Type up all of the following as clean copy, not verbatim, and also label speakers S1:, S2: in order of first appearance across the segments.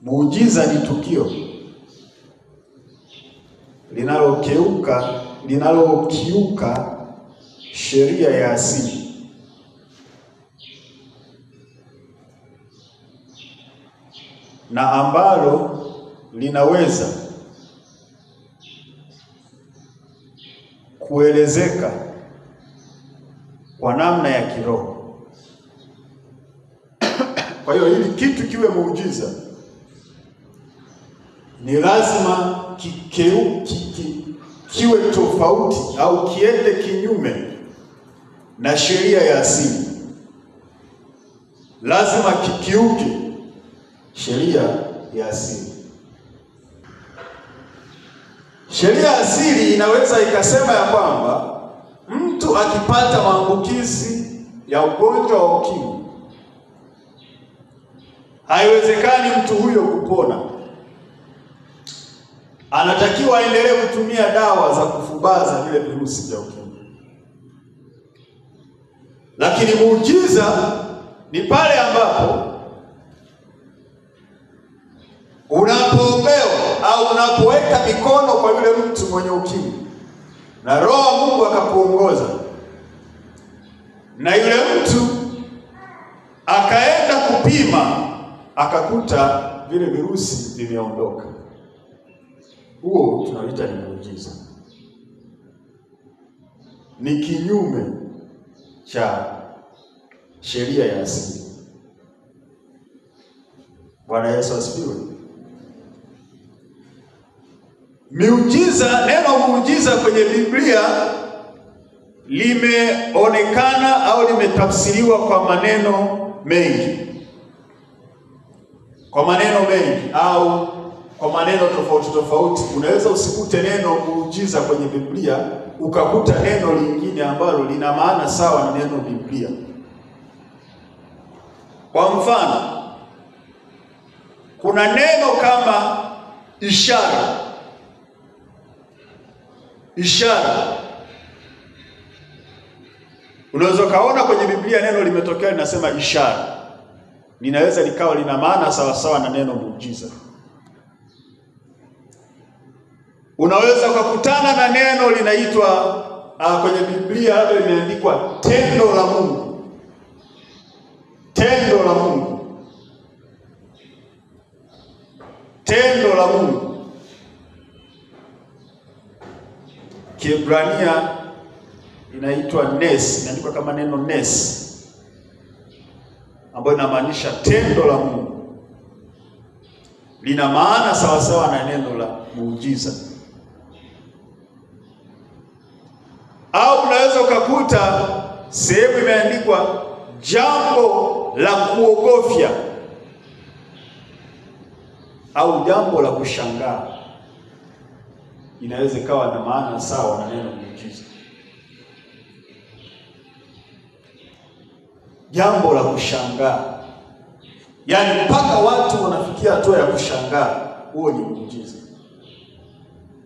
S1: Muujiza ni tukio linalokiuka sheria ya asili, na ambalo linaweza kuelezeka kwa namna ya kiroho. Kwa hiyo ili kitu kiwe muujiza ni lazima kiwe tofauti au kiende kinyume na sheria ya asili. Lazima kikiuke sheria ya asili. Sheria ya asili inaweza ikasema ya kwamba mtu akipata maambukizi ya ugonjwa wa ukimwi, haiwezekani mtu huyo kupona. Anatakiwa aendelee kutumia dawa za kufubaza vile virusi vya ukimwi. Lakini muujiza ni pale ambapo unapoombewa au unapoweka mikono kwa yule mtu mwenye ukimwi na Roho wa Mungu akakuongoza, na yule mtu akaenda kupima akakuta vile virusi vimeondoka. Huo tunaita ni muujiza. Ni kinyume cha sheria ya asili. Bwana Yesu asifiwe. Miujiza, neno muujiza kwenye Biblia limeonekana au limetafsiriwa kwa maneno mengi. Kwa maneno mengi au kwa maneno tofauti tofauti. Unaweza usikute neno muujiza kwenye Biblia ukakuta neno lingine ambalo lina maana sawa na neno Biblia. Kwa mfano, kuna neno kama ishara. Ishara. Unaweza kaona kwenye Biblia neno limetokea linasema ishara. Linaweza likawa lina maana sawa sawa na neno muujiza. Unaweza kukutana na neno linaitwa kwenye Biblia hapo limeandikwa tendo la Mungu. Tendo la Mungu. Tendo la Mungu. Kiebrania inaitwa nes, inaandikwa kama neno nes, ambayo inamaanisha tendo la Mungu. Lina maana sawa sawa na neno la muujiza. Au unaweza ukakuta sehemu imeandikwa jambo la kuogofya au jambo la kushangaa. Inaweza ikawa na maana sawa na neno muujiza. Jambo la kushangaa, yaani mpaka watu wanafikia hatua ya kushangaa, huo ni muujiza.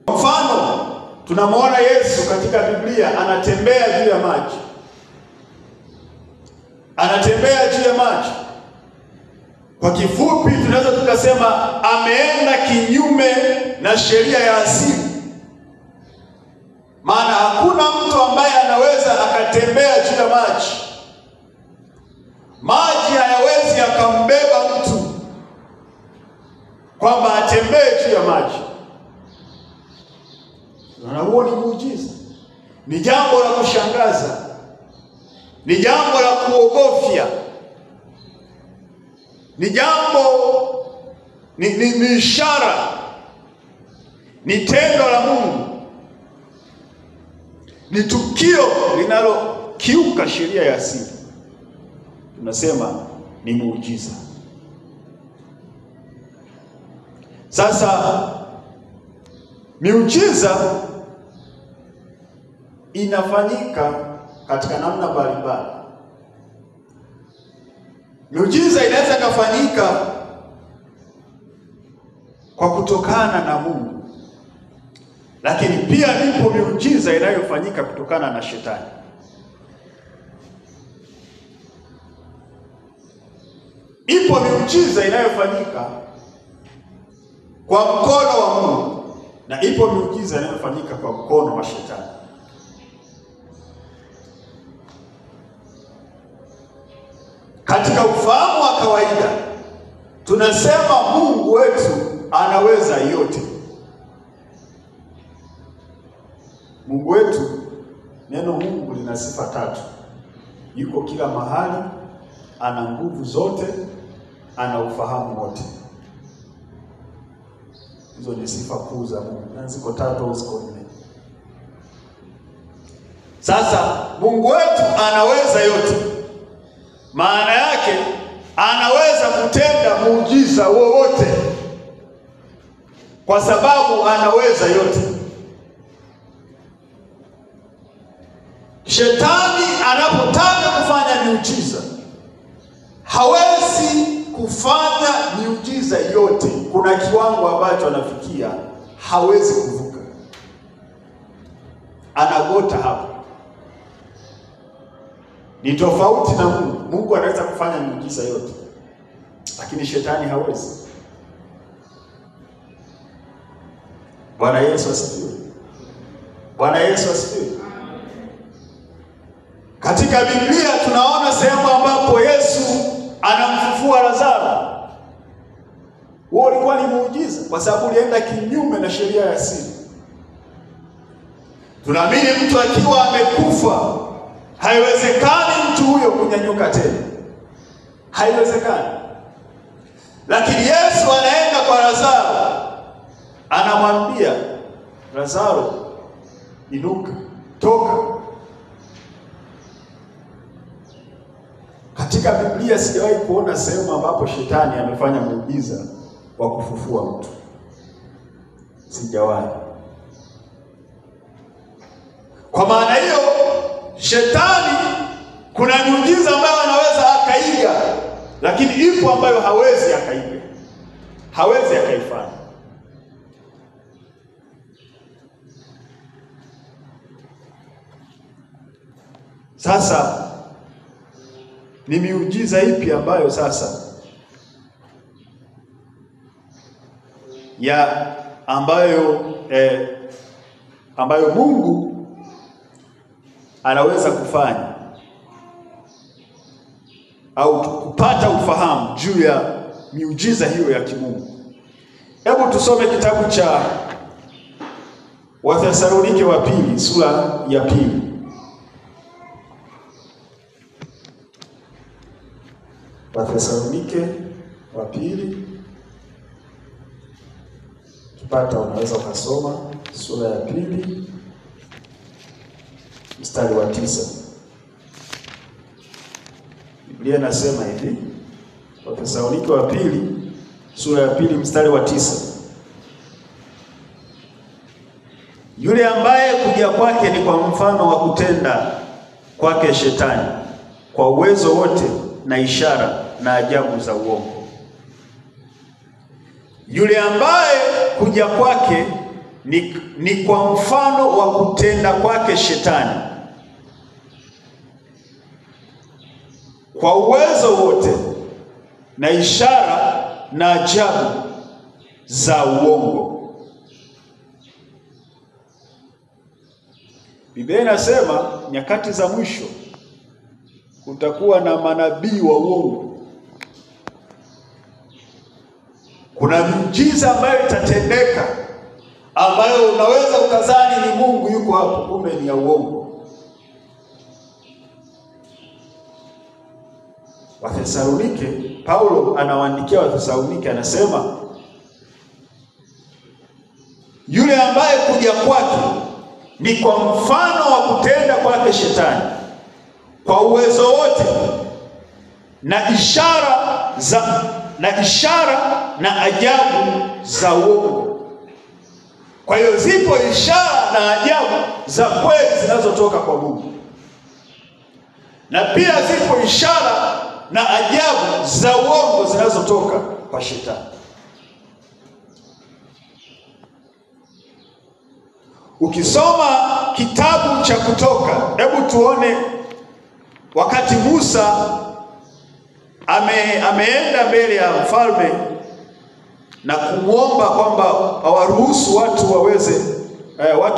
S1: Kwa mfano, tunamwona Yesu katika Biblia anatembea juu ya maji. Anatembea juu ya maji. Kwa kifupi tunaweza tukasema ameenda kinyume na sheria ya asili. Maana hakuna mtu ambaye anaweza akatembea juu ya maji. Maji hayawezi yakambeba mtu kwamba atembee juu ya maji. Na huo ni muujiza. Ni jambo la kushangaza. Ni jambo la kuogofya. Ni jambo, ni ishara. Ni tendo la Mungu. Ni tukio linalokiuka sheria ya asili. Tunasema ni muujiza. Sasa miujiza inafanyika katika namna mbalimbali. Miujiza inaweza kufanyika kwa kutokana na Mungu. Lakini pia ipo miujiza inayofanyika kutokana na shetani. Ipo miujiza inayofanyika kwa mkono wa Mungu, na ipo miujiza inayofanyika kwa mkono wa shetani. Katika ufahamu wa kawaida tunasema Mungu wetu anaweza yote. Mungu wetu, neno Mungu lina sifa tatu. Yuko kila mahali, ana nguvu zote, ana ufahamu wote. Hizo ni sifa kuu za Mungu. Na ziko tatu au ziko nne. Sasa Mungu wetu anaweza yote. Maana yake anaweza kutenda muujiza wowote, kwa sababu anaweza yote. Shetani anapotaka kufanya miujiza hawezi kufanya miujiza yote. Kuna kiwango ambacho anafikia hawezi kuvuka, anagota hapo. Ni tofauti na Mungu. Mungu anaweza kufanya miujiza yote, lakini shetani hawezi. Bwana Yesu asifiwe. Bwana Yesu asifiwe. Katika Biblia tunaona sehemu ambapo Yesu anamfufua Lazaro. Huo ulikuwa ni muujiza, kwa sababu ulienda kinyume na sheria ya asili. Tunaamini mtu akiwa amekufa haiwezekani mtu huyo kunyanyuka tena. Haiwezekani. Lakini Yesu anaenda kwa Lazaro, anamwambia Lazaro, inuka, toka. Katika Biblia sijawahi kuona sehemu ambapo shetani amefanya muujiza wa kufufua mtu. Sijawahi. Kwa maana hiyo, shetani kuna miujiza ambayo anaweza akaiga, lakini ipo ambayo hawezi akaiga. Hawezi akaifanya. Sasa ni miujiza ipi ambayo sasa ambayo Mungu anaweza kufanya au kupata ufahamu juu ya miujiza hiyo ya kimungu? Hebu tusome kitabu cha Wathesalonike wa pili sura ya 2. Wathesalonike wa pili, kipata unaweza kusoma sura ya 2 mstari wa 9. Biblia inasema hivi, Wathesalonike wa pili sura ya 2 mstari wa 9. Yule ambaye kuja kwake ni kwa mfano wa kutenda kwake shetani, kwa uwezo wote na ishara na ajabu za uongo. Yule ambaye kuja kwake ni kwa mfano wa kutenda kwake shetani, kwa uwezo wote na ishara na ajabu za uongo. Biblia inasema nyakati za mwisho kutakuwa na manabii wa uongo. Kuna miujiza ambayo itatendeka ambayo unaweza ukazani ni Mungu yuko hapo, kumbe ni ya uongo. Wathesalonike, Paulo anawaandikia Wathesalonike, anasema yule ambaye kuja kwake ni kwa mfano wa kutenda kwake shetani, kwa uwezo wote na ishara na ajabu za uongo. Kwa hiyo zipo ishara na ajabu za kweli zinazotoka kwa Mungu, na pia zipo ishara na ajabu za uongo zinazotoka kwa shetani. Ukisoma kitabu cha Kutoka, hebu tuone wakati Musa ameenda mbele ya mfalme na kumwomba kwamba awaruhusu watu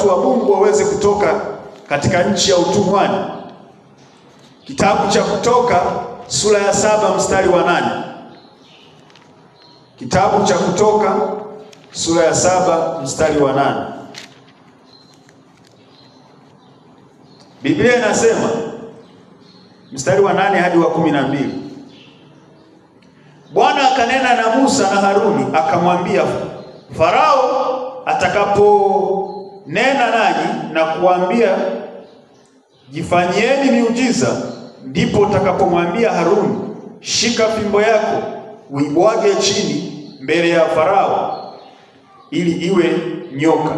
S1: wa Mungu waweze kutoka katika nchi ya utumwani. Kitabu cha Kutoka sura ya 7 mstari wa 8. Kitabu cha Kutoka sura ya 7 mstari wa 8. Biblia inasema mstari wa 8 hadi wa 12. Bwana akanena na Musa na Haruni akamwambia, Farao atakaponena nanyi na kuambia jifanyieni miujiza, ndipo utakapomwambia Haruni, shika fimbo yako uibwage chini mbele ya Farao ili iwe nyoka.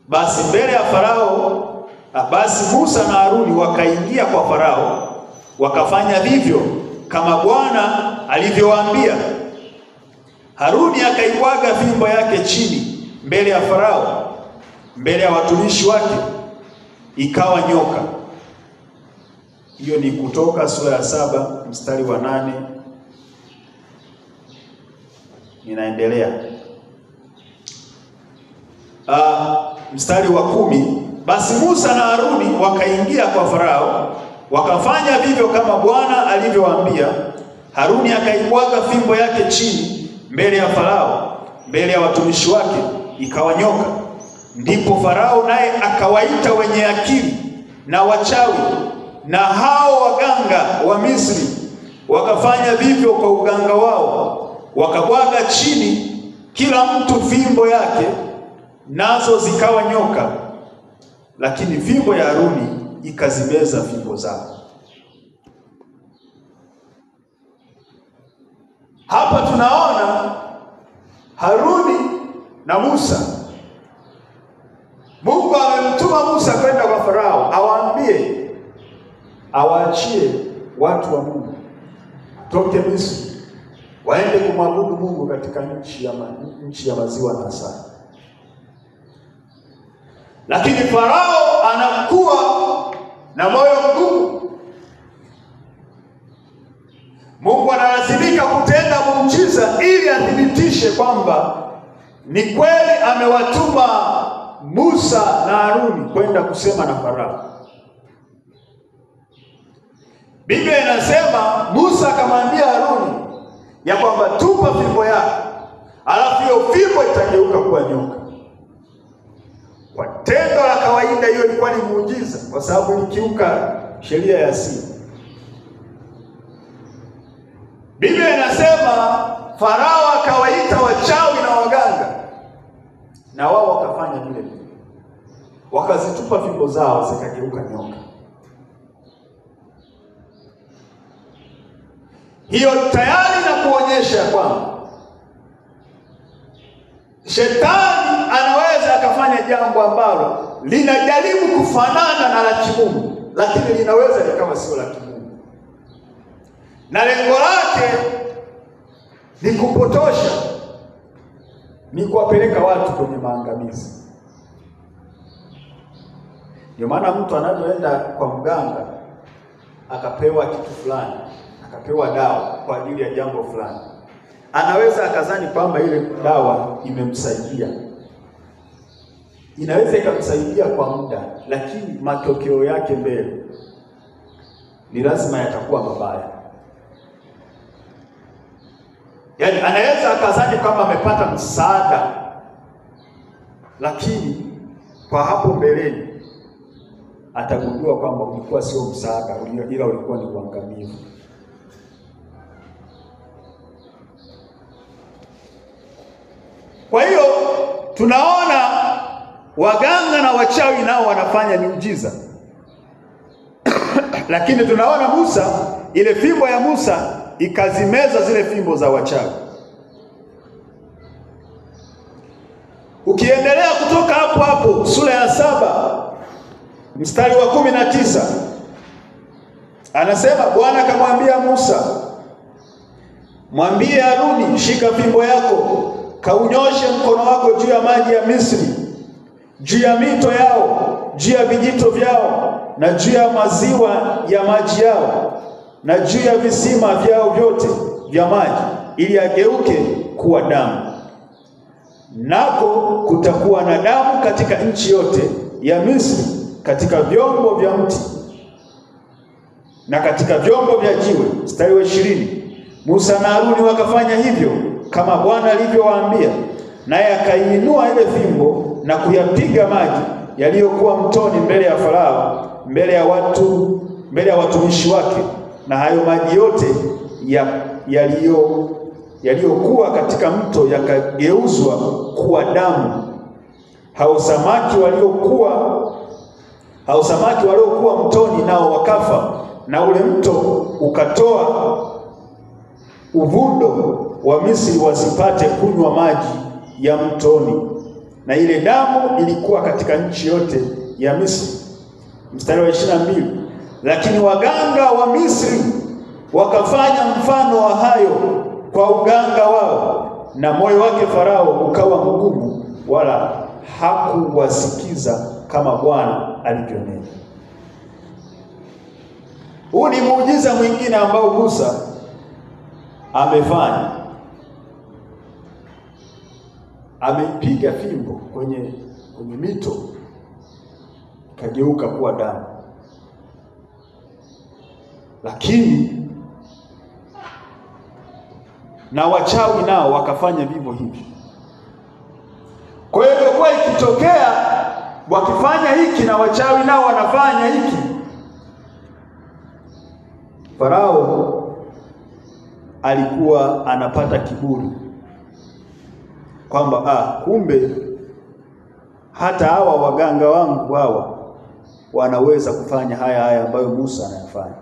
S1: Basi mbele ya Farao, basi Musa na Haruni wakaingia kwa Farao, wakafanya vivyo kama Bwana alivyowaambia. Haruni akaibwaga fimbo yake chini mbele ya Farao, mbele ya watumishi wake, ikawa nyoka. Hiyo ni Kutoka sura ya 7 mstari wa 8. Ninaendelea. Mstari wa 10. Basi Musa na Haruni wakaingia kwa Farao, wakafanya vivyo kama Bwana alivyowaambia. Haruni akaibwaga fimbo yake chini mbele ya Farao, mbele ya watumishi wake, ikawa nyoka. Ndipo Farao naye akawaita wenye akili na wachawi na hao waganga wa Misri, wakafanya vivyo kwa uganga wao, wakabwaga chini kila mtu fimbo yake, nazo zikawa nyoka, lakini fimbo ya Haruni ikazimeza fimbo zao. Hapa tunaona Haruni na Musa. Mungu amemtuma Musa kwenda kwa Farao awaambie awaachie watu wa Mungu toke Misri waende kumwabudu Mungu katika nchi ya maziwa na asali. Lakini Farao anakuwa na moyo mgumu. Mungu analazimika kutenda muujiza ili athibitishe kwamba ni kweli amewatuma Musa na Haruni kwenda kusema na Farao. Biblia inasema Musa akamwambia Haruni ya kwamba tupa fimbo yako, alafu hiyo fimbo itageuka kuwa nyoka. Kwa tendo la kawaida hiyo ilikuwa ni muujiza, kwa sababu ilikiuka sheria ya asili. Biblia inasema Farao akawaita wachawi na waganga, na wao wakafanya vile vile, wakazitupa fimbo zao zikageuka nyoka. Hiyo tayari na kuonyesha kwamba Shetani anaweza akafanya jambo ambalo linajaribu kufanana na la kimungu, lakini linaweza likawa sio la kimungu, na lengo lake ni kupotosha, ni kuwapeleka watu kwenye maangamizi. Ndio maana mtu anapoenda kwa mganga akapewa kitu fulani, akapewa dawa kwa ajili ya jambo fulani, anaweza akazani kwamba ile dawa imemsaidia. Inaweza ikamsaidia kwa muda, lakini matokeo yake mbele ni lazima yatakuwa mabaya. Yaani anaweza akazani kwamba amepata msaada, lakini kwa hapo mbeleni atagundua kwamba ulikuwa sio msaada, ila ulikuwa ni uangamivu. Kwa hiyo tunaona waganga na wachawi nao wanafanya miujiza. Lakini tunaona Musa, ile fimbo ya Musa ikazimeza zile fimbo za wachawi. Ukiendelea kutoka hapo sura ya 7 mstari wa 19, anasema Bwana akamwambia Musa, mwambie Haruni, shika fimbo yako, kaunyoshe mkono wako juu ya maji ya Misri, juu ya mito yao, juu ya vijito vyao, na juu ya maziwa ya maji yao, na juu ya visima vyao vyote vya maji, ili ageuke kuwa damu. Nako kutakuwa na damu katika nchi yote ya Misri, katika vyombo vya mti na katika vyombo vya jiwe. Mstari wa 20. Musa na Haruni wakafanya hivyo kama Bwana alivyowaambia, naye akaiinua ile fimbo na kuyapiga maji yaliyokuwa mtoni mbele ya Farao, mbele ya watumishi wake, na hayo maji yote yaliyokuwa katika mto yakageuzwa kuwa damu. Hao samaki waliokuwa mtoni nao wakafa, na ule mto ukatoa uvundo wa Misri wasipate kunywa maji ya mtoni, na ile damu ilikuwa katika nchi yote ya Misri. Mstari wa 22. Lakini waganga wa Misri wakafanya mfano wa hayo kwa uganga wao, na moyo wake Farao ukawa mgumu, wala hakuwasikiza kama Bwana alivyonena. Huu ni muujiza mwingine ambao Musa amefanya. Ameipiga fimbo kwenye mito ikageuka kuwa damu. Lakini na wachawi nao wakafanya vivyo hivyo. Kwa hiyo ilikuwa ikitokea wakifanya hiki na wachawi nao wanafanya hiki, Farao alikuwa anapata kiburi kwamba kumbe hata hawa waganga wangu hawa wanaweza kufanya haya ambayo Musa anayafanya.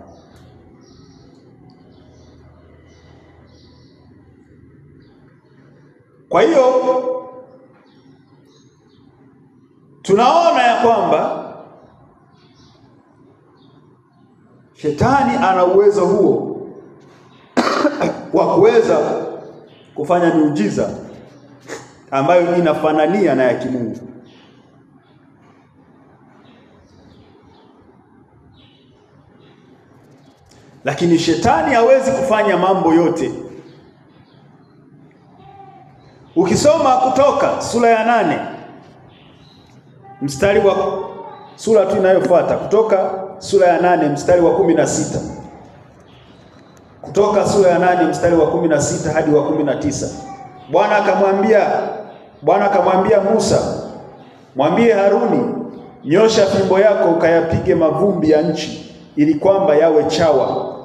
S1: Kwa hiyo tunaona ya kwamba Shetani ana uwezo huo wa kuweza kufanya miujiza ambayo inafanania na ya kimungu. Lakini Shetani hawezi kufanya mambo yote. Ukisoma Kutoka sura ya 8 mstari wa sura tu inayofuata, Kutoka sura ya 8 mstari wa 16. Kutoka sura ya 8 mstari wa 16 hadi wa 19. Bwana akamwambia Musa, mwambie Haruni, nyosha fimbo yako ukayapige mavumbi ya nchi, ili kwamba yawe chawa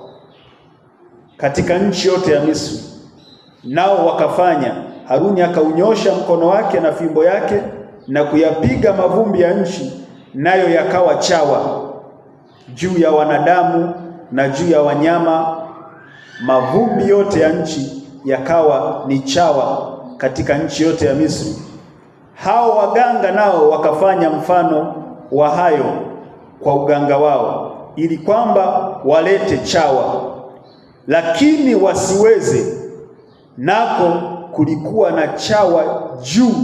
S1: katika nchi yote ya Misri. Nao wakafanya. Haruni akaunyosha mkono wake na fimbo yake na kuyapiga mavumbi ya nchi, nayo yakawa chawa juu ya wanadamu na juu ya wanyama. Mavumbi yote ya nchi yakawa ni chawa katika nchi yote ya Misri. Hao waganga nao wakafanya mfano wa hayo kwa uganga wao, ili kwamba walete chawa, lakini wasiweze. Nako kulikuwa na chawa juu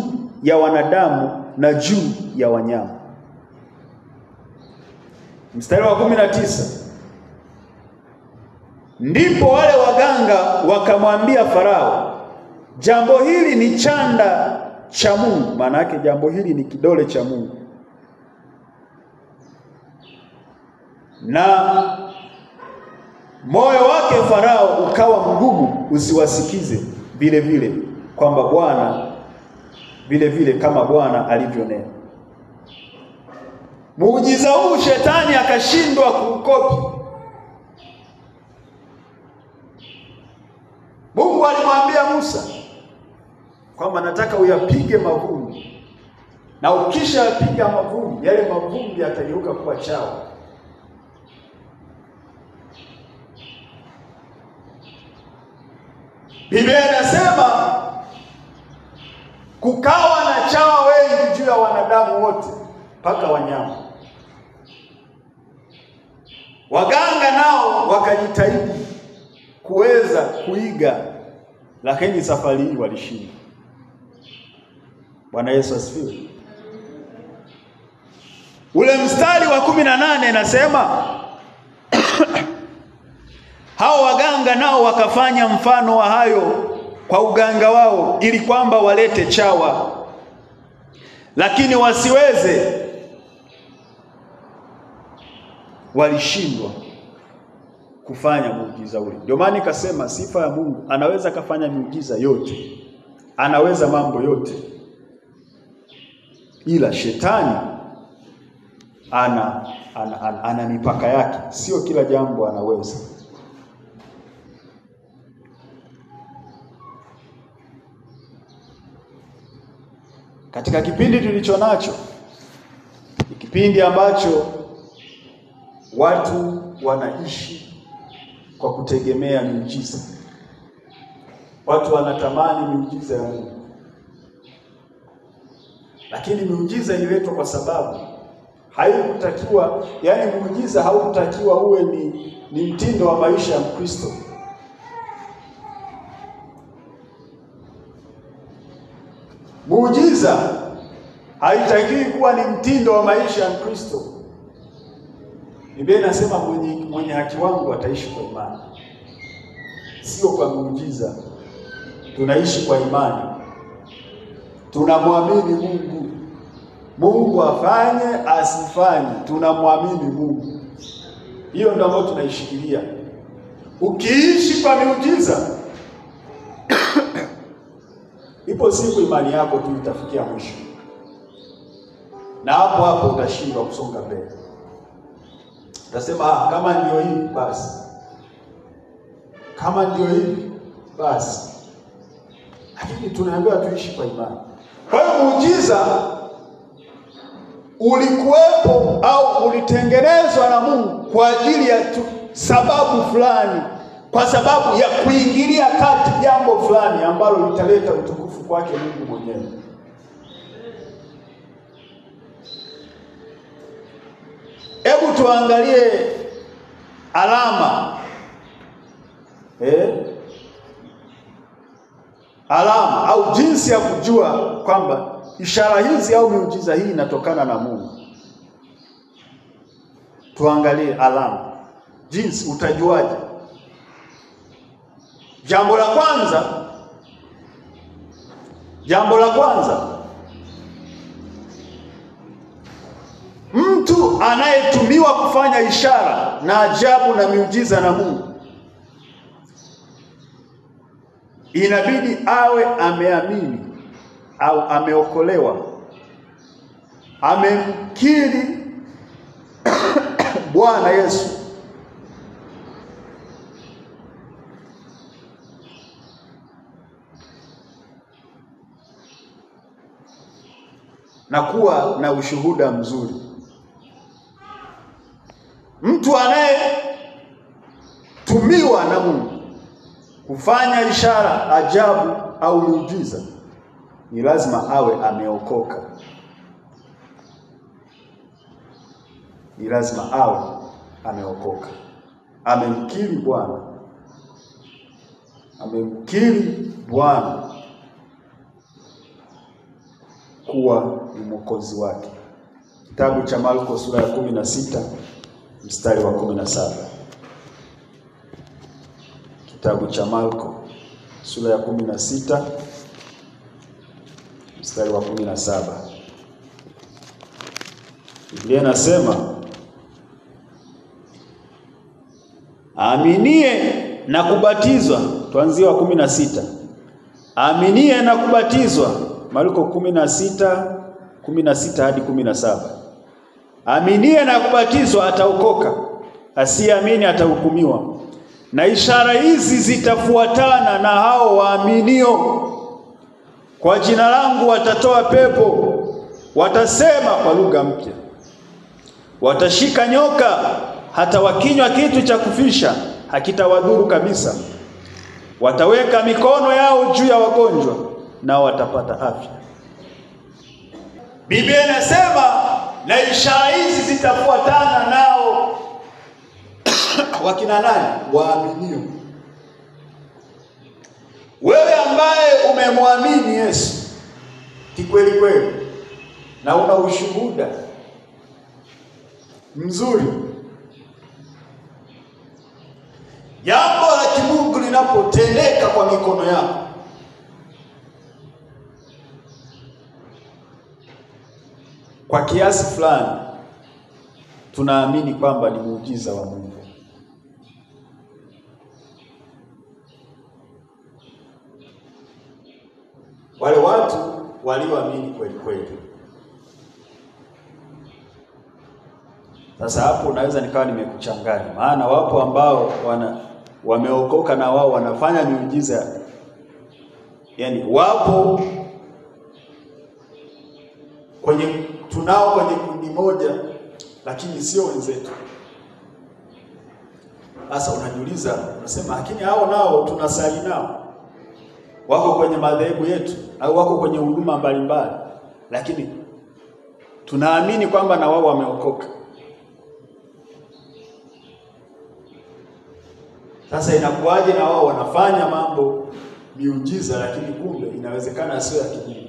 S1: ya wanadamu na juu ya wanyama. Mstari wa 19. Ndipo wale waganga wakamwambia Farao, jambo hili ni chanda cha Mungu. Maana yake jambo hili ni kidole cha Mungu. Na moyo wake Farao ukawa mgumu usiwasikize vile vile kwamba Bwana vile vile kama Bwana alivyonena. Muujiza huu Shetani akashindwa kuukopi. Mungu alimwambia Musa kwamba nataka uyapige mavumbi, na ukisha yapiga mavumbi, yale mavumbi yatageuka kuwa chawa. Biblia inasema kukawa na chawa wengi juu ya wanadamu wote mpaka wanyama. Waganga nao wakajitahidi kuweza kuiga, lakini safari hii walishindwa. Bwana Yesu asifiwe. Ule mstari wa 18 inasema Hao waganga nao wakafanya mfano wa hayo kwa uganga wao, ili kwamba walete chawa, lakini wasiweze. Walishindwa kufanya muujiza ule. Ndio maana nikasema sifa ya Mungu, anaweza kafanya miujiza yote, anaweza mambo yote, ila shetani ana mipaka yake. Sio kila jambo anaweza. Katika kipindi tulicho nacho, kipindi ambacho watu wanaishi kwa kutegemea miujiza. Watu wanatamani miujiza ya Mungu, lakini miujiza iletwa kwa sababu haikutakiwa, yani muujiza haukutakiwa uwe ni mtindo wa maisha ya Mkristo. Muujiza haitakiwi kuwa ni mtindo wa maisha ya Mkristo. Biblia inasema mwenye haki wangu ataishi kwa imani, sio kwa muujiza. Tunaishi kwa imani, tunamwamini Mungu. Mungu afanye asifanye, tunamwamini Mungu. Hiyo ndio ambayo tunaishikilia. Ukiishi kwa miujiza ipo siku imani yako tu itafikia mwisho, na hapo utashindwa kusonga mbele. Utasema kama ndio hivi basi, kama ndio hivi basi. Lakini tunaambiwa tuishi kwa imani. Kwa hiyo muujiza ulikuwepo au ulitengenezwa na Mungu kwa ajili ya sababu fulani, kwa sababu ya kuingilia kati jambo fulani ambalo litaleta utukufu kwake Mungu mwenyewe. Hebu tuangalie alama. Alama au jinsi ya kujua kwamba ishara hizi au miujiza hii inatokana na Mungu. Tuangalie alama. Jinsi utajuaje? Jambo la kwanza, mtu anayetumiwa kufanya ishara na ajabu na miujiza na Mungu inabidi awe ameamini au ameokolewa, amemkiri Bwana Yesu, na kuwa na ushuhuda mzuri. Mtu anayetumiwa na Mungu kufanya ishara, ajabu au miujiza ni lazima awe ameokoka. Ni lazima awe ameokoka, amemkiri Bwana, kuwa ni mwokozi wake. Kitabu cha Marko sura ya 16 mstari wa 17. Kitabu cha Marko sura ya 16 mstari wa 17. Biblia inasema, aminie na kubatizwa. Tuanzie wa 16. Aminie na kubatizwa. Marko 16 hadi 17. Aminie na kubatizwa ataokoka, asiamini atahukumiwa. Na ishara hizi zitafuatana na hao waaminio: kwa jina langu watatoa pepo, watasema kwa lugha mpya, watashika nyoka, hata wakinywa kitu cha kufisha hakitawadhuru kabisa, wataweka mikono yao juu ya wagonjwa nao watapata afya. Biblia inasema na ishara hizi zitafuatana nao. Wakina nani? Waaminio. Wewe ambaye umemwamini Yesu kikweli kweli na una ushuhuda mzuri, Jambo la kimungu linapotendeka kwa mikono yako, kwa kiasi fulani tunaamini kwamba ni muujiza wa Mungu. Wale watu walioamini kweli kweli. Sasa hapo unaweza nikawa nimekuchanganya, maana wapo ambao wameokoka na wao wanafanya miujiza. Yaani wapo tunao kwenye kundi moja, lakini sio wenzetu. Sasa unajiuliza, unasema lakini hao nao tunasali nao, wako kwenye madhehebu yetu au wako kwenye huduma mbalimbali, lakini tunaamini kwamba na wao wameokoka. Sasa inakuwaje na wao wanafanya mambo miujiza, lakini kumbe inawezekana sio ya kimungu?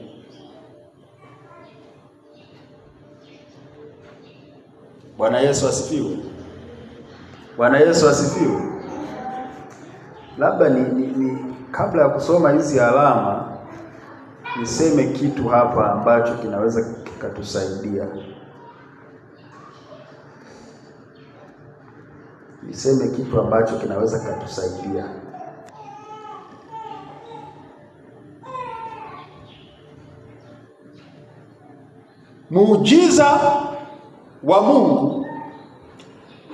S1: Bwana Yesu asifiwe. Bwana Yesu asifiwe. Labda ni kabla ya kusoma hizi alama niseme kitu hapa ambacho kinaweza kikatusaidia. Niseme kitu ambacho kinaweza kikatusaidia. Muujiza wa Mungu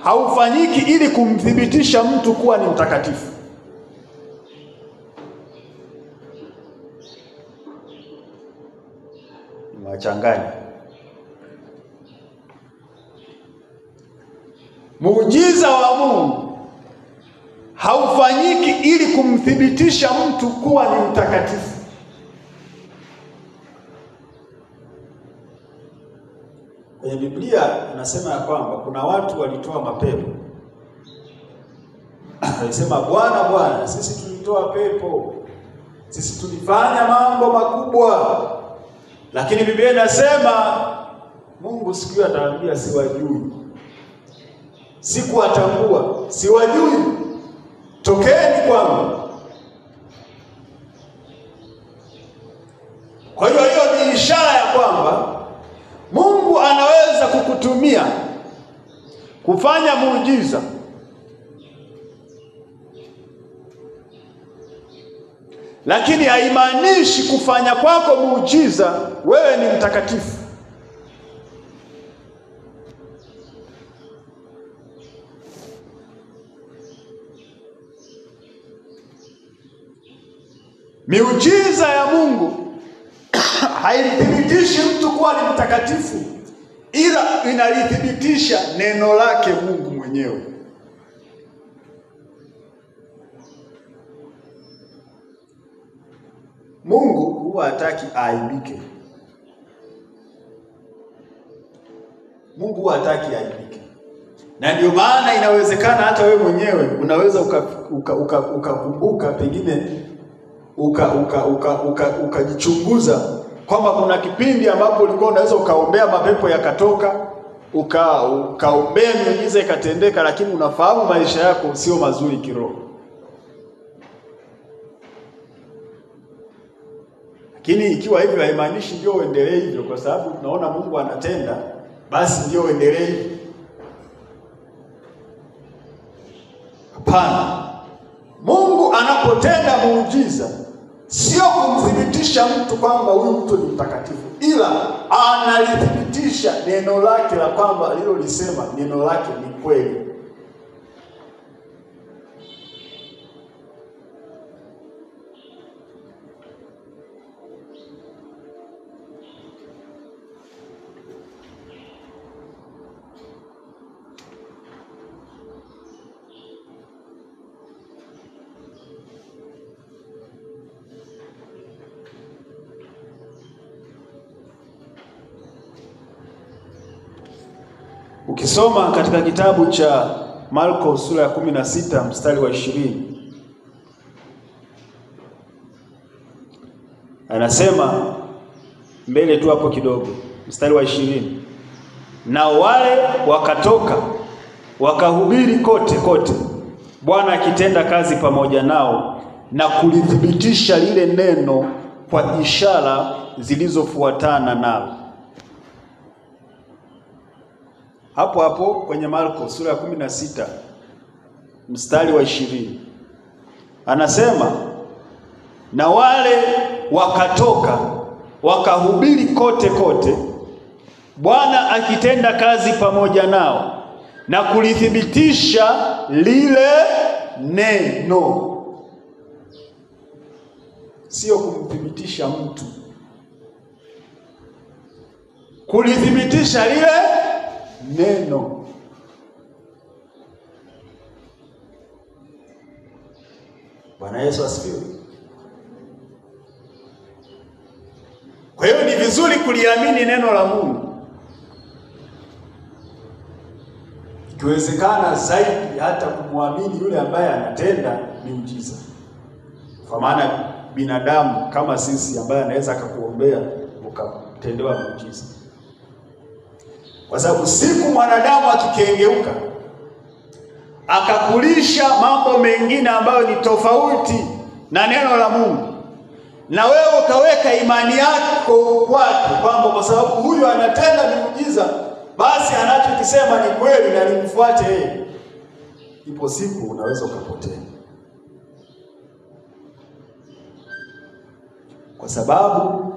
S1: haufanyiki ili kumthibitisha mtu kuwa ni mtakatifu. Mwachanganya. Muujiza wa Mungu haufanyiki ili kumthibitisha mtu kuwa ni mtakatifu. Kwenye Biblia inasema ya kwamba kuna watu walitoa mapepo. Walisema, Bwana, Bwana, sisi tulitoa pepo, sisi tulifanya mambo makubwa. Lakini Biblia inasema Mungu siku hiyo atawaambia, siwajui, sikuwatambua, siwajui, tokeni kwangu. Kwa hiyo ni ishara ya kwamba Mungu anaweza kukutumia kufanya muujiza, lakini haimaanishi kufanya kwako muujiza wewe ni mtakatifu. Miujiza ya Mungu haimthibitishi mtu kuwa ni mtakatifu, ila inalithibitisha neno lake Mungu mwenyewe. Mungu huwa hataki aibike. Mungu huwa hataki aibike. Na ndio maana inawezekana hata wewe mwenyewe unaweza ukakumbuka pengine ukajichunguza kwamba kuna kipindi ambapo ulikuwa unaweza ukaombea mapepo yakatoka, ukaombea miujiza ikatendeka, lakini unafahamu maisha yako sio mazuri kiroho. Lakini ikiwa hivyo haimaanishi ndio uendelee hivyo, kwa sababu tunaona Mungu anatenda, basi ndio uendelee hivyo. Hapana. Mungu anapotenda muujiza sio kumthibitisha mtu kwamba huyu mtu ni mtakatifu, ila analithibitisha neno lake la kwamba alilolisema neno lake ni kweli. Ukisoma katika kitabu cha Marko sura ya 16 mstari wa 20, anasema mbele tu hapo kidogo, mstari wa 20, na wale wakatoka wakahubiri kote Bwana akitenda kazi pamoja nao na kulithibitisha lile neno kwa ishara zilizofuatana nalo. Hapo hapo kwenye Marko sura ya 16 mstari wa 20 anasema, na wale wakatoka wakahubiri kote kote, Bwana akitenda kazi pamoja nao na kulithibitisha lile neno. Sio kumthibitisha mtu, kulithibitisha lile neno. Bwana Yesu asifiwe. Kwa hiyo ni vizuri kuliamini neno la Mungu, ikiwezekana zaidi hata kumwamini yule ambaye anatenda miujiza. Kwa maana binadamu kama sisi ambaye anaweza akakuombea ukatendewa miujiza. Kwa sababu siku mwanadamu akikengeuka akakulisha mambo mengine ambayo ni tofauti na neno la Mungu, na wewe ukaweka imani yako kwake kwamba kwa sababu huyu anatenda miujiza basi anachokisema ni kweli na nimfuate yeye, ipo siku unaweza ukapotea. Kwa sababu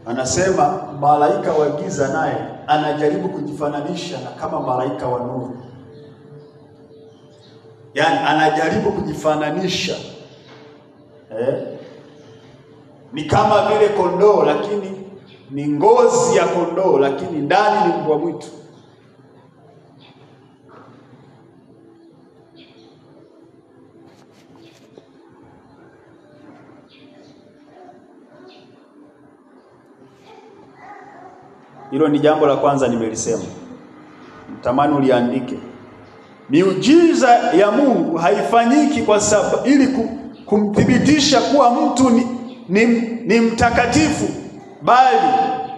S1: anasema malaika wa giza naye anajaribu kujifananisha na kama malaika wa nuru. Yaani anajaribu kujifananisha ni kama vile kondoo, lakini ni ngozi ya kondoo, lakini ndani ni mbwa mwitu. Hilo ni jambo la kwanza nimelisema. Mtamani uliandike. Miujiza ya Mungu haifanyiki kwa sababu ili kumthibitisha kuwa mtu ni mtakatifu, bali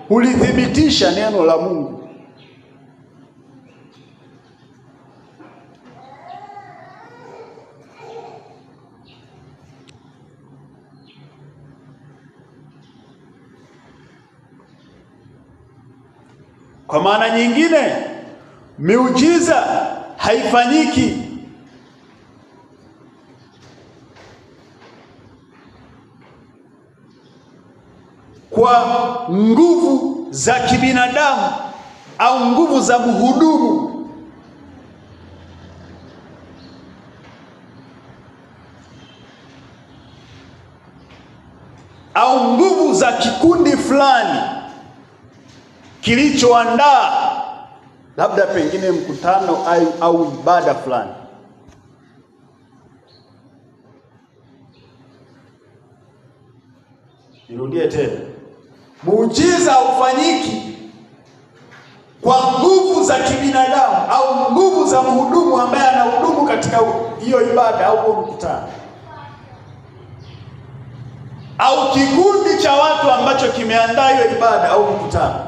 S1: hulithibitisha neno la Mungu. Kwa maana nyingine, miujiza haifanyiki kwa nguvu za kibinadamu au nguvu za mhudumu, au nguvu za kikundi fulani kilichoandaa labda pengine mkutano au ibada fulani. Nirudie tena. Muujiza haufanyiki kwa nguvu za kibinadamu au nguvu za mhudumu ambaye anahudumu katika hiyo ibada au huo mkutano, au kikundi cha watu ambacho kimeandaa hiyo ibada au mkutano.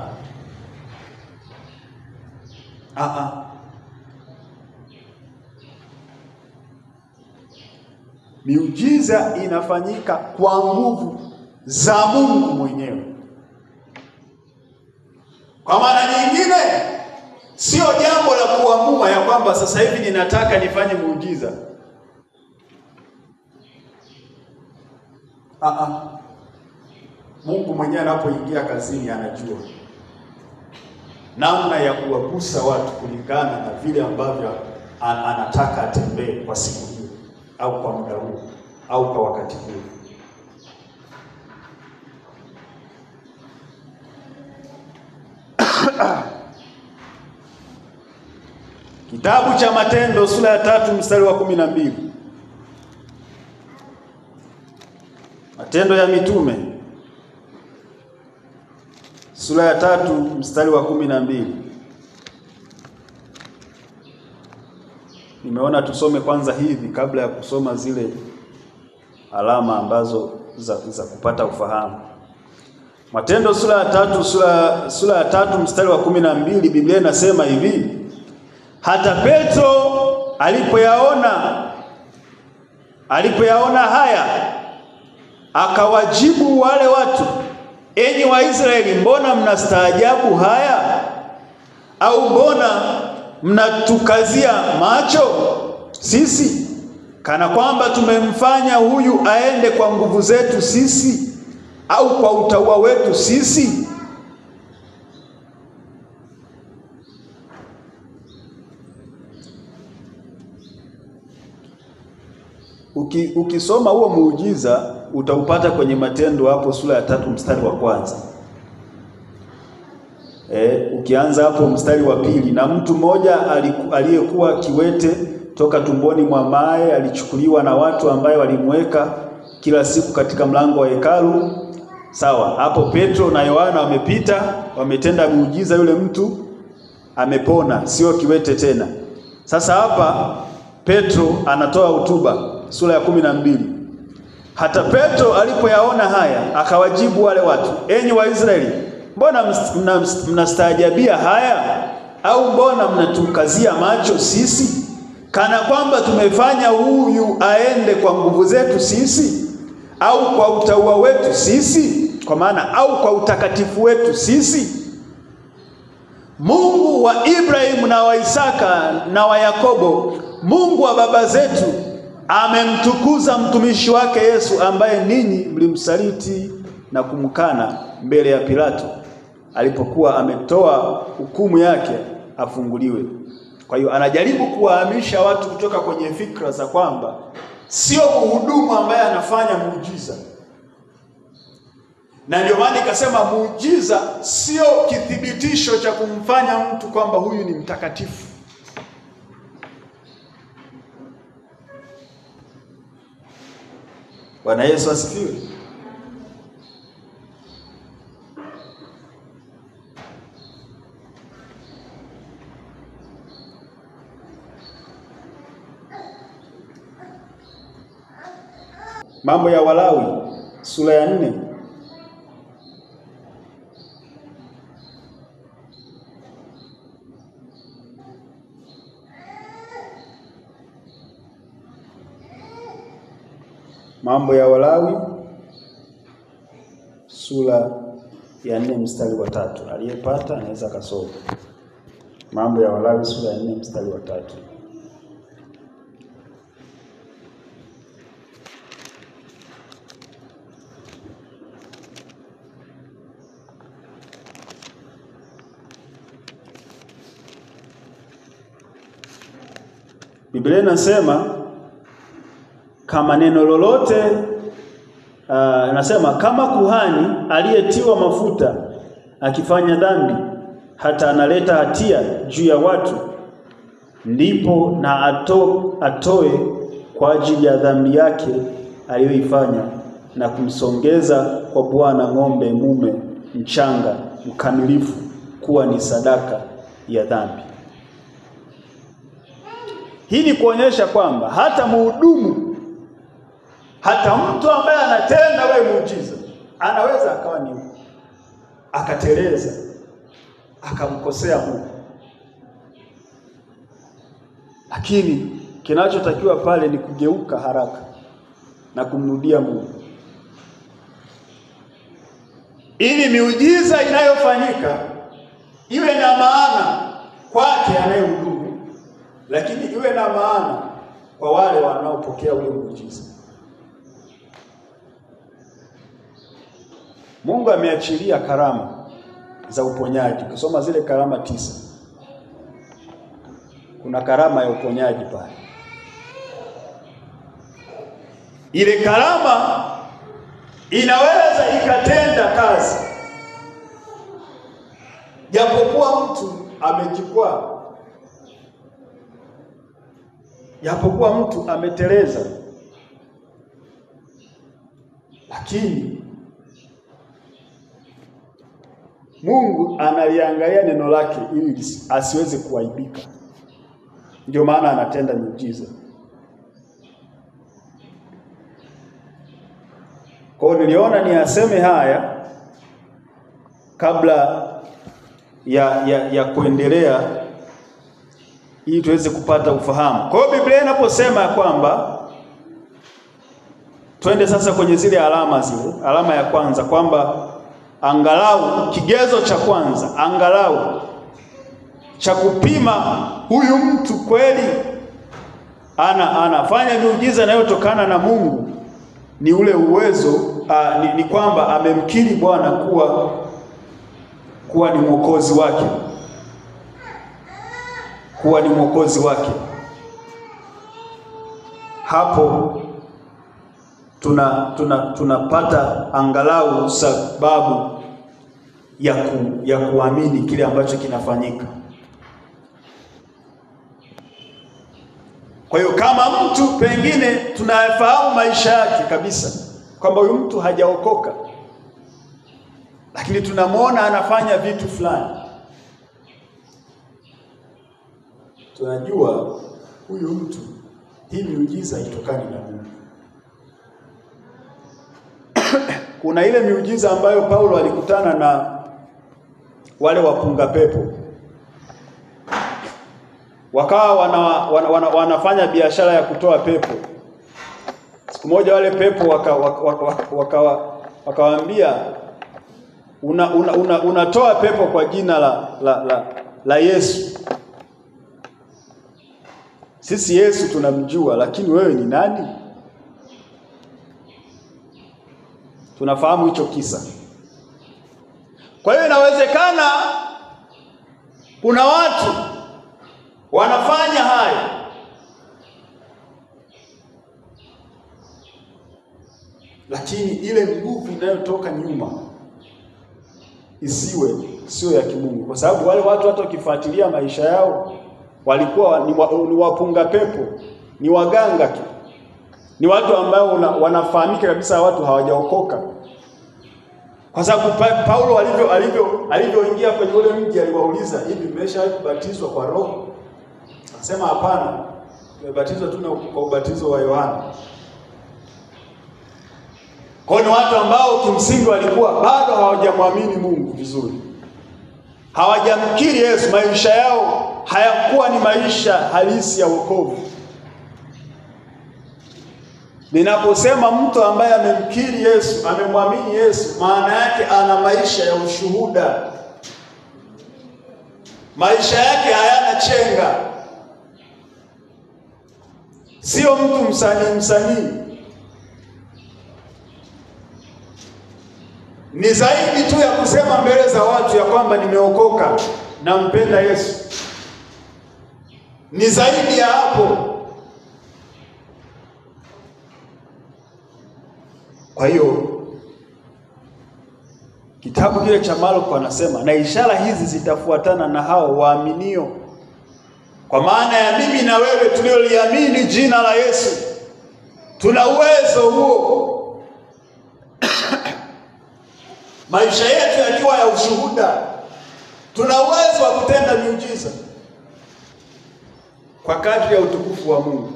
S1: Miujiza inafanyika kwa nguvu za Mungu mwenyewe. Kwa maana nyingine, sio jambo la kuamua ya kwamba sasa hivi ninataka nifanye muujiza. Mungu mwenyewe anapoingia kazini anajua namna ya kuwagusa watu kulingana na vile ambavyo anataka atembee kwa siku hiyo au kwa muda huu au kwa wakati huu. Kitabu cha Matendo sura ya 3 mstari wa 12. Matendo ya Mitume sura ya 3 mstari wa 12. Nimeona tusome kwanza hivi kabla ya kusoma zile alama ambazo za kupata ufahamu. Matendo sura ya 3 mstari wa 12, Biblia inasema hivi: Hata Petro alipoyaona haya, akawajibu wale watu, enyi Waisraeli, mbona mnastaajabu haya? Au mbona mnatukazia macho sisi, kana kwamba tumemfanya huyu aende kwa nguvu zetu sisi au kwa utaua wetu sisi? Ukisoma huo muujiza utaupata kwenye Matendo hapo sura ya 3 mstari wa 1. Ukianza hapo mstari wa 2, na mtu mmoja aliyekuwa kiwete toka tumboni mwa mamaye alichukuliwa na watu ambaye walimweka kila siku katika mlango wa hekalu. Sawa, hapo Petro na Yohana wamepita, wametenda muujiza, yule mtu amepona, sio kiwete tena. Sasa hapa Petro anatoa hotuba, sura ya 12. Hata Petro alipoyaona haya, akawajibu wale watu, enyi Waisraeli, mbona mnastaajabia haya? Au mbona mnatukazia macho sisi, kana kwamba tumefanya huyu aende kwa nguvu zetu sisi au kwa utaua wetu sisi? Kwa maana au kwa utakatifu wetu sisi? Mungu wa Ibrahimu na wa Isaka na wa Yakobo, Mungu wa baba zetu, amemtukuza mtumishi wake Yesu, ambaye ninyi mlimsaliti na kumkana mbele ya Pilato alipokuwa ametoa hukumu yake afunguliwe. Kwa hiyo anajaribu kuwahamisha watu kutoka kwenye fikra za kwamba sio mhudumu ambaye anafanya muujiza. Na ndio maana nikasema muujiza sio kithibitisho cha kumfanya mtu kwamba huyu ni mtakatifu. Bwana Yesu asifiwe. Mambo ya Walawi sura ya 4. Mambo ya Walawi sura ya 4 mstari wa 3. Aliyepata anaweza kasoma. Mambo ya Walawi sura ya 4 mstari wa 3. Biblia inasema kama neno lolote inasema kama kuhani aliyetiwa mafuta akifanya dhambi hata analeta hatia juu ya watu, ndipo na atoe kwa ajili ya dhambi yake aliyoifanya na kumsongeza kwa Bwana ng'ombe mume mchanga mkamilifu kuwa ni sadaka ya dhambi. Hii ni kuonyesha kwamba hata mhudumu, hata mtu ambaye anatenda wewe muujiza, anaweza akawa ni akateleza, akamkosea Mungu. Lakini kinachotakiwa pale ni kugeuka haraka na kumrudia Mungu, ili miujiza inayofanyika iwe na maana kwake anayehudumu, lakini iwe na maana kwa wale wanaopokea ule muujiza. Mungu ameachilia karama za uponyaji. Kusoma zile karama 9. Kuna karama ya uponyaji pale. Ile karama inaweza ikatenda kazi japokuwa mtu amejikwaa, japokuwa mtu ameteleza, lakini Mungu analiangalia neno lake ili asiweze kuaibika. Ndio maana anatenda miujiza. Kwa hiyo niliona ni aseme haya kabla ya kuendelea, ili tuweze kupata ufahamu. Kwa hiyo Biblia inaposema kwamba twende sasa kwenye zile alama zile, alama ya kwanza kwamba angalau kigezo cha kwanza angalau cha kupima huyu mtu kweli anafanya miujiza inayotokana na Mungu ni ule uwezo ni kwamba amemkiri Bwana kuwa ni mwokozi wake, kuwa ni mwokozi wake. Hapo tunapata angalau sababu ya kuamini kile ambacho kinafanyika. Kwa hiyo kama mtu pengine tunafahamu maisha yake kabisa kwamba huyu mtu hajaokoka, lakini tunamwona anafanya vitu fulani, tunajua huyu mtu hii miujiza haitokani na Mungu. Kuna ile miujiza ambayo Paulo alikutana na wale wapunga pepo, wakawa wanafanya biashara ya kutoa pepo. Siku moja wale pepo wakawaambia unatoa pepo kwa jina la Yesu. Sisi Yesu tunamjua, lakini wewe ni nani? Tunafahamu hicho kisa. Kwa hiyo inawezekana kuna watu wanafanya haya, lakini ile nguvu inayotoka nyuma sio ya kimungu, kwa sababu wale watu hata ukifuatilia maisha yao walikuwa ni wapunga pepo, ni waganga tu, ni watu ambao wanafahamika kabisa watu hawajaokoka. Kwa sababu Paulo alivyoingia kwenye ule mji aliwauliza, hivi mmeshawahi kubatizwa kwa Roho? Akasema hapana, tumebatizwa tu kwa ubatizo wa Yohana. Kwa ni watu ambao kimsingi walikuwa bado hawajamwamini Mungu vizuri, hawajamkiri Yesu. Maisha yao hayakuwa ni maisha halisi ya wokovu. Ninaposema mtu ambaye amemkiri Yesu, amemwamini Yesu, maana yake ana maisha ya ushuhuda. Maisha yake hayana chenga. Sio mtu msanii. Ni zaidi tu ya kusema mbele za watu ya kwamba nimeokoka, nampenda Yesu. Ni zaidi ya hapo. Kwa hiyo kitabu kile cha Marko anasema, na ishara hizi zitafuatana na hao waaminio. Kwa maana ya mimi na wewe tulioliamini jina la Yesu, tuna uwezo huo. Maisha yetu yakiwa ya ushuhuda, tuna uwezo wa kutenda miujiza kwa kadri ya utukufu wa Mungu.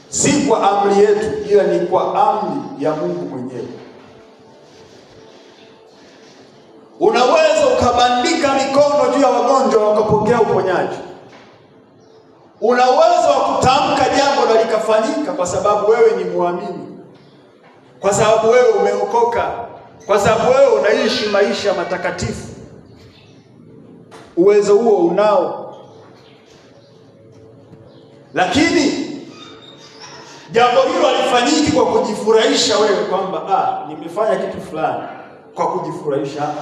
S1: Si kwa amri yetu, ila ni kwa amri ya Mungu mwenyewe. Unaweza ukabandika mikono juu ya wagonjwa wakapokea uponyaji. Unaweza kutamka jambo na likafanyika kwa sababu wewe ni muamini, kwa sababu wewe umeokoka, kwa sababu wewe unaishi maisha matakatifu. Uwezo huo unao. Lakini jambo hilo halifanyiki kwa kujifurahisha wewe kwamba nimefanya kitu fulani kwa kujifurahisha.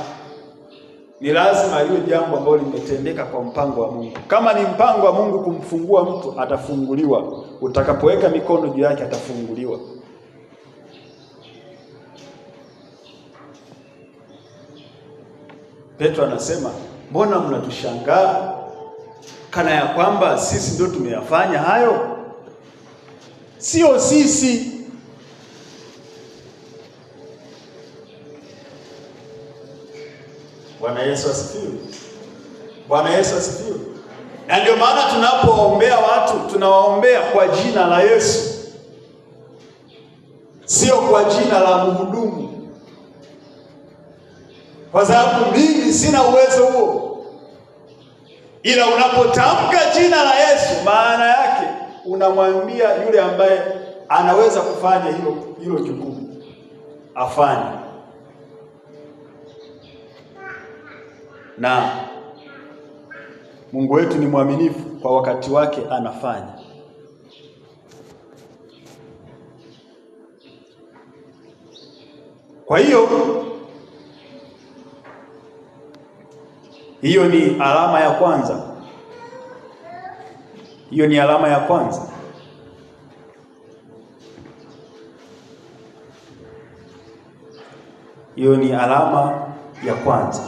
S1: Ni lazima liwe jambo ambalo limetendeka kwa mpango wa Mungu. Kama ni mpango wa Mungu kumfungua mtu, atafunguliwa. Utakapoweka mikono juu yake atafunguliwa. Petro anasema, mbona mnatushangaa kana ya kwamba sisi ndio tumeyafanya hayo? Sio sisi. Bwana Yesu asifiwe. Bwana Yesu asifiwe. Na ndio maana tunapoombea watu, tunawaombea kwa jina la Yesu, sio kwa jina la mhudumu. Kwa sababu mimi sina uwezo huo. Ila unapotamka jina la Yesu, maana yake unamwambia yule ambaye anaweza kufanya hilo jukumu afanye. Na Mungu wetu ni mwaminifu, kwa wakati wake anafanya. Kwa hiyo ni alama ya kwanza. Hiyo ni alama ya kwanza. Hiyo ni alama ya kwanza.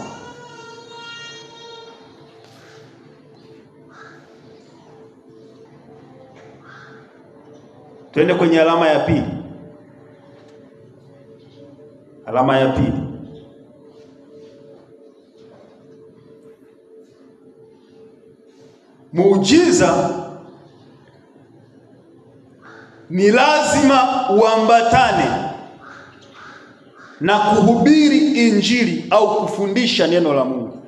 S1: Twende kwenye alama ya pili. Alama ya pili. Muujiza ni lazima uambatane na kuhubiri Injili au kufundisha neno la Mungu.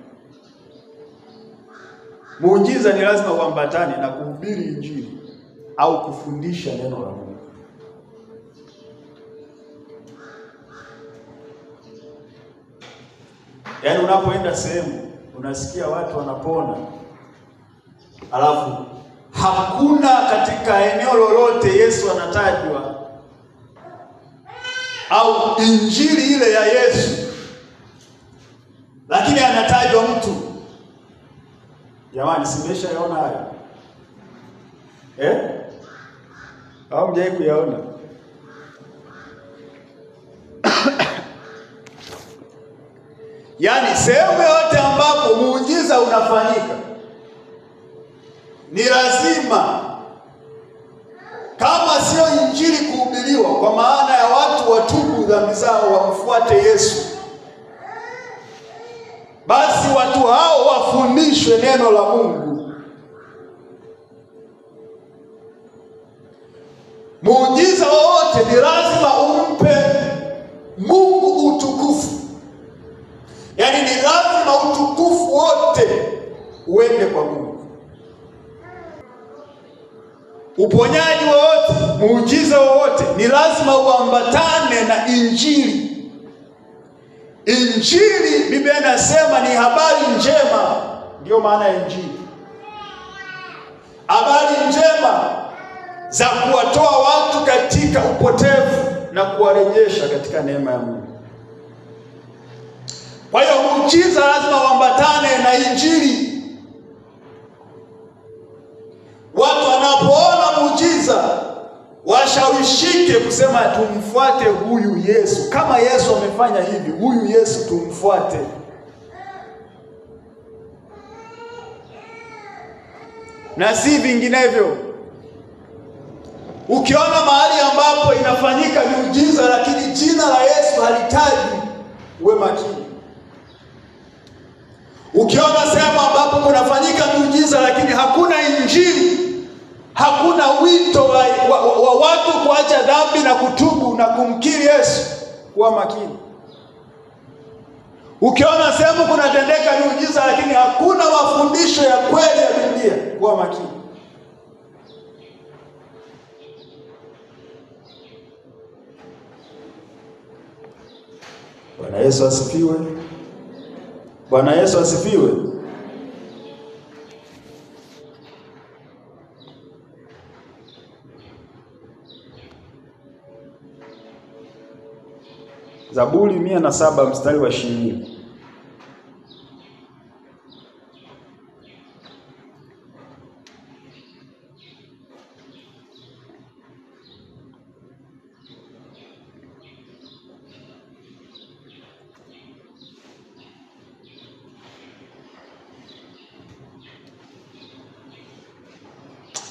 S1: Muujiza ni lazima uambatane na kuhubiri Injili au kufundisha neno la Mungu. Yaani unapoenda sehemu unasikia watu wanapona, alafu hakuna katika eneo lolote Yesu anatajwa au Injili ile ya Yesu, lakini anatajwa mtu. Jamani, simeshayaona hayo? Au mjai kuyaona? Yaani sehemu yote ambapo muujiza unafanyika ni lazima, kama sio Injili kuhubiriwa, kwa maana ya watu watubu dhambi zao wamfuate Yesu, basi watu hao wafundishwe neno la Mungu. Muujiza wowote ni lazima umpe Mungu utukufu. Yaani ni lazima utukufu wote uende kwa Mungu. Uponyaji wowote, muujiza wowote ni lazima uambatane na Injili. Injili, Biblia inasema ni habari njema, ndio maana ya Injili. Habari njema za kuwatoa watu katika upotevu na kuwarejesha katika neema ya Mungu. Kwa hiyo muujiza lazima uambatane na Injili. Watu wanapoona muujiza washawishike kusema tumfuate huyu Yesu. Kama Yesu amefanya hivi, huyu Yesu tumfuate. Na si vinginevyo. Ukiona mahali ambapo inafanyika miujiza lakini jina la Yesu halitajwi, uwe makini. Ukiona sehemu ambapo kunafanyika miujiza lakini hakuna Injili, hakuna wito wa watu kuacha dhambi na kutubu na kumkiri Yesu, kuwa makini. Ukiona sehemu kunatendeka miujiza lakini hakuna mafundisho ya kweli ya Biblia, kuwa makini. Bwana Yesu asifiwe. Bwana Yesu asifiwe. Zaburi 107 mstari wa 20.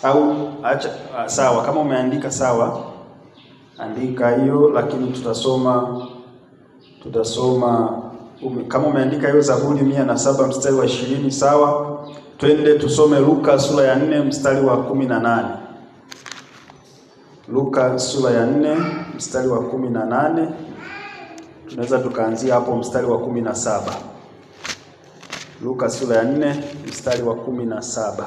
S1: Au acha sawa, kama umeandika sawa, andika hiyo, lakini tutasoma kama umeandika hiyo Zaburi 107 mstari wa 20 sawa. Twende tusome Luka sura ya 4 mstari wa 18. Luka sura ya 4 mstari wa 18. Tunaweza tukaanzia hapo mstari wa 17. Luka sura ya 4 mstari wa 17.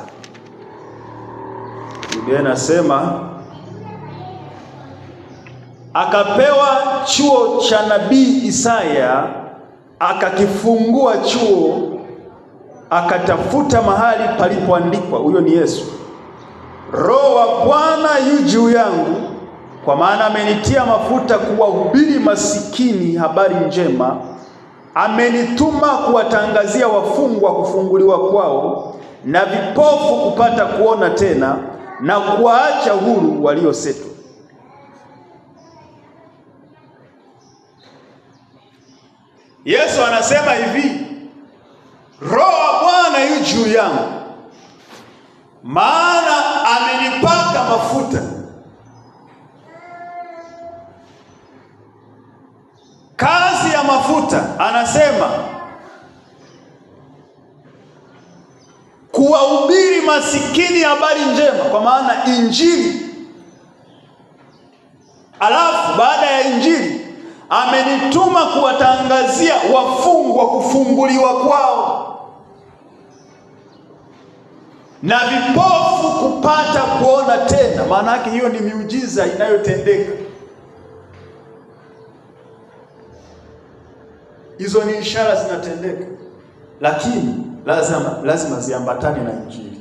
S1: Biblia inasema akapewa chuo cha nabii Isaya, akakifungua chuo, akatafuta mahali palipoandikwa, huyo ni Yesu, Roho wa Bwana yu juu yangu, kwa maana amenitia mafuta kuwahubiri masikini habari njema, amenituma kuwatangazia wafungwa kufunguliwa kwao, na vipofu kupata kuona tena, na kuwaacha huru waliosetwa. Yesu anasema hivi, Roho wa Bwana yu juu yangu, maana amenipaka mafuta. Kazi ya mafuta, anasema kuwahubiri masikini habari njema, kwa maana Injili. Alafu baada ya Injili amenituma kuwatangazia wafungwa kufunguliwa kwao, na vipofu kupata kuona tena. Maana yake hiyo ni miujiza inayotendeka. Hizo ni ishara zinatendeka, lakini lazima ziambatane na Injili.